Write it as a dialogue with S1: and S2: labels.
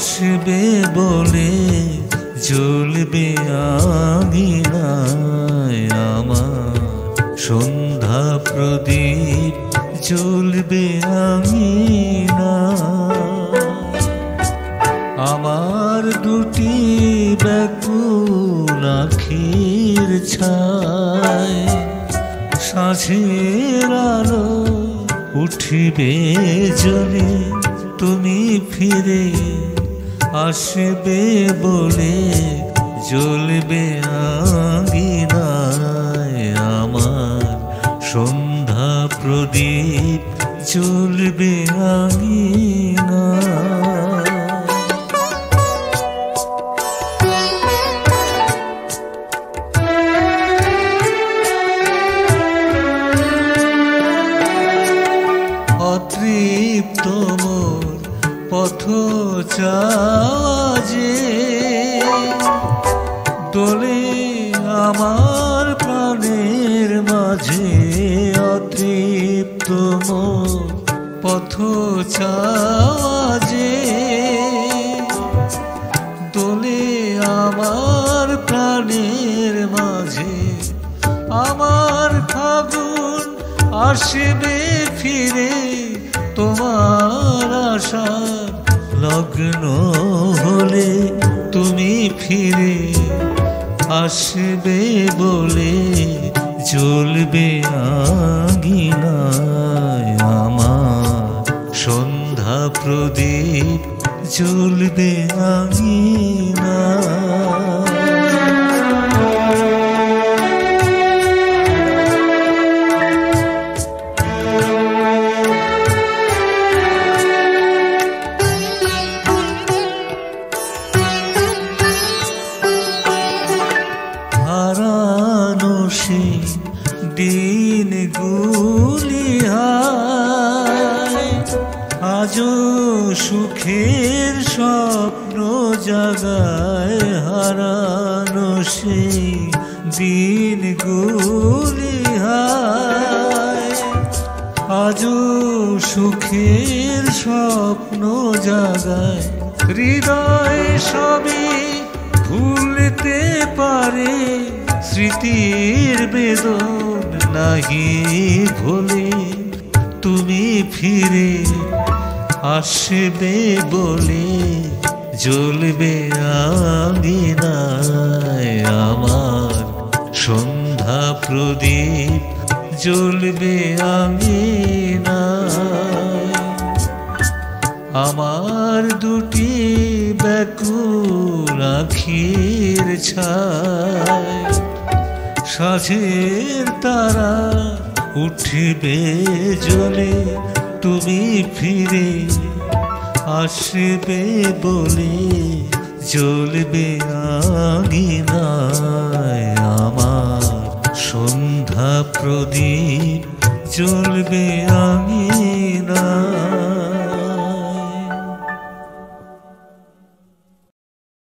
S1: আসবে বলে জ্বলবে আঙিনায় আমার সন্ধ্যা প্রদীপ জ্বলবে আঙিনায়। আমার দুটি ব্যাকুল আখির ছায় সাঁঝের আলো উঠিবে জ্বলে, তুমি ফিরে আসবে বলে জ্বলবে আঙিনায় আমার সন্ধ্যা প্রদীপ জ্বলবে আঙিনায়। অতৃপ্ত মোর পথ চাওয়াজে দোলে আমার প্রাণের মাঝে। অতৃপ্ত মোর পথ চাওয়াজে দোলে আমার প্রাণের মাঝে। আমার ফাগুন আসবে ফিরে তোমার আশার লগ্ন হলে, তুমি ফিরে আসবে বলে জ্বলবে আঙিনায় আমার সন্ধ্যা প্রদীপ জ্বলবে আঙিনায়। হারানো সেই দিনগুলি হায় আজও সুখের স্বপ্ন জাগায়। হারানো সেই দিনগুলি হায় আজও সুখের স্বপ্ন জাগায়। হৃদয় সবই ভুলতে পারে স্মৃতির বেদন নাহি ভোলে, তুমি ফিরে আসবে বলে জ্বলবে আঙিনায় আমার সন্ধ্যা প্রদীপ জ্বলবে আঙিনায়। আমার দুটি ব্যাকুল আখির ছায় সাঁঝের তারা উঠবে জ্বলে, তুমি ফিরে আসবে বলে জ্বলবে আঙিনায় আমার সন্ধ্যা প্রদীপ জ্বলবে আঙিনায়।